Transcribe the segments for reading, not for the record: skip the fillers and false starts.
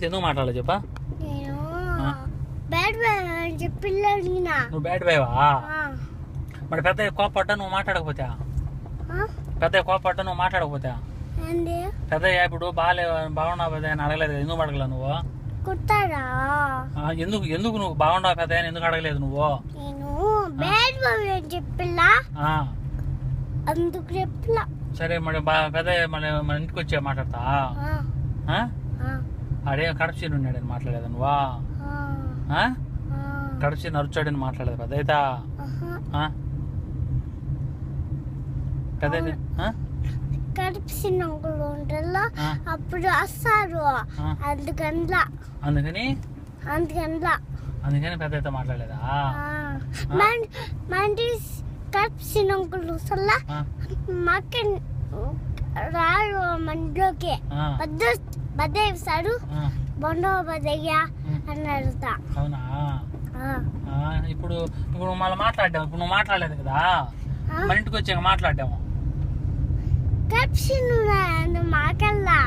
ఎందుకు మాట్లాడాలి చెప్పా? నేను బ్యాడ్ బాయ్ అని చెప్పి అడిగినా. నువ్వు బ్యాడ్ బాయ్వా? మరి పెద్ద కోపడ్డా నువ్వు మాట్లాడకపోతే? పెద్ద కోపడ్డా నువ్వు మాట్లాడకపోతే? పెద్ద ఇప్పుడు బాగున్నావు పెద్ద అని అడగలేదు, ఎందుకు అడగలేదు నువ్వు? కుట్టారా? ఎందుకు నువ్వు బాగున్నావు పెద్ద అని ఎందుకు అడగలేదు నువ్వు? నేను బ్యాడ్ బాయ్ అని చెప్పిలా, అందుకు చెప్పలా. సరే మరి పెద్ద మన ఇంటికి వచ్చే మాట్లాడతా. అడే కడపసీని ఉన్నాడని మాట్లాడలేదు నువ్వా? కడపసీని నరుచాడని మాట్లాడలేదు పెద్ద అయితే? పెద్ద కడపసీని అంకులు ఉంటారు, అప్పుడు వస్తారు. అందుకని పెద్ద అయితే మాట్లాడలేదా? కడపసీని అంకులు మాకు రారు మనలోకి. బద్ద ఇస్తాడు, బొండో బద్దయ్య అని అడుగుతా. అవునా? ఇప్పుడు మళ్ళీ మాట్లాడ్డాము. ఇప్పుడు నువ్వు మాట్లాడలేదు కదా, మన ఇంటికి వచ్చాక మాట్లాడ్డాము. కడపసీని మాకల్లా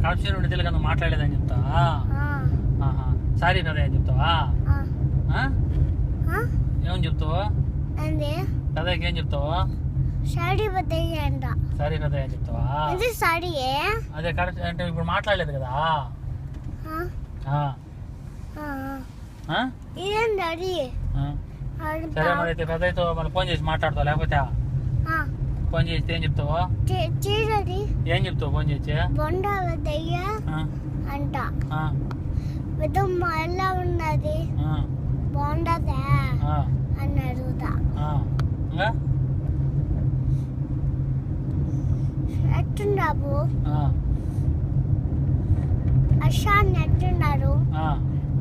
కడపసీని తెలుగు నువ్వు మాట్లాడలేదని చెప్తా. సారీ పెద్ద అని చెప్తావా? ఏమని చెప్తావు పెద్దకి? ఏం చెప్తావు? సారీ బద్దయ్య అంట. సారీ పెద్ద అని చెప్తావా? సారీ అదే కడప అంటే ఇప్పుడు మాట్లాడలేదు కదా. ఇదేంటి? సరే మరి అయితే పెద్దతో మళ్ళీ ఫోన్ చేసి మాట్లాడతావు, లేకపోతే ఫోన్ చేస్తే ఏం చెప్తావు? ఏం చెప్తావు ఫోన్ చేసి? బొండా బద్దయ్య అంట. విధమ్మ ఎలా ఉన్నది, బాగుండదా అని అడుగుతా. ఎట్టున్నావు? అషాన్ ఎట్టున్నారు,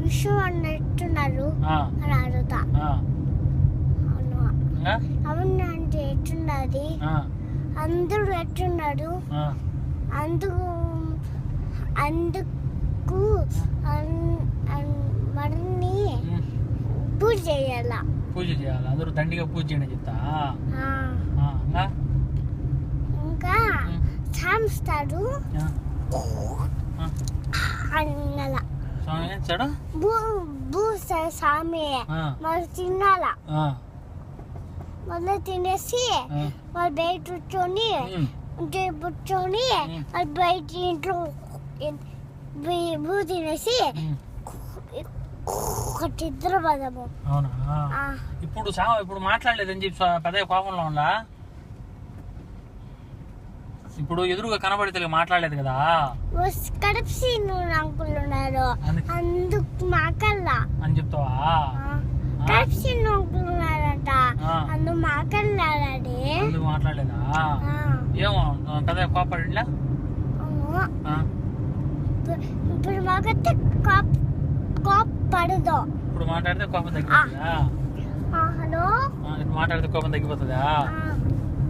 విషు అన్న ఎట్టున్నారు అని అడుగుతా. అవును అంటే ఎట్టున్నది, అందరూ ఎట్టున్నారు, అందుకు మరిన్ని పూజ చేయాలా. అందరూ దండిగా పూజ చేయండి చెప్తా. ఇంకా సాంస్తాడు అన్నలా సామి మరి తినాలా. మళ్ళీ తినేసి వాళ్ళు బయట కూర్చొని కూర్చొని వాళ్ళు బయట ఇంట్లో బూ తినేసి ఇద్దరు పదము. అవునా? ఇప్పుడు మాట్లాడలేదని చెప్పి పెద్ద కోపంలో ఉందా? ఇప్పుడు ఎదురుగా కనబడితే మాట్లాడలేదు కదా. కడపసీని అంకుల్ ఉన్నారు, అందుకు మాకల్లా అని చెప్తావా? కడపసీని అంకుల్ ఉన్నారంట, అందుకు మాకల్లాడే. అందుకు మాట్లాడలేదా? ఏమో పెద్ద కోపడిలా? ఇప్పుడు మాకైతే కోపడదు. ఇప్పుడు మాట్లాడితే కోపం తగ్గిపోతుందా? హలో, ఇప్పుడు మాట్లాడితే కోపం తగ్గిపోతుందా?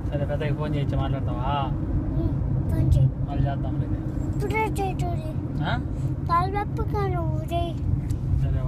సరే పెద్దకి ఫోన్ చేయించి మాట్లాడతావా? మళ్ళీ చేద్దాం. సరే.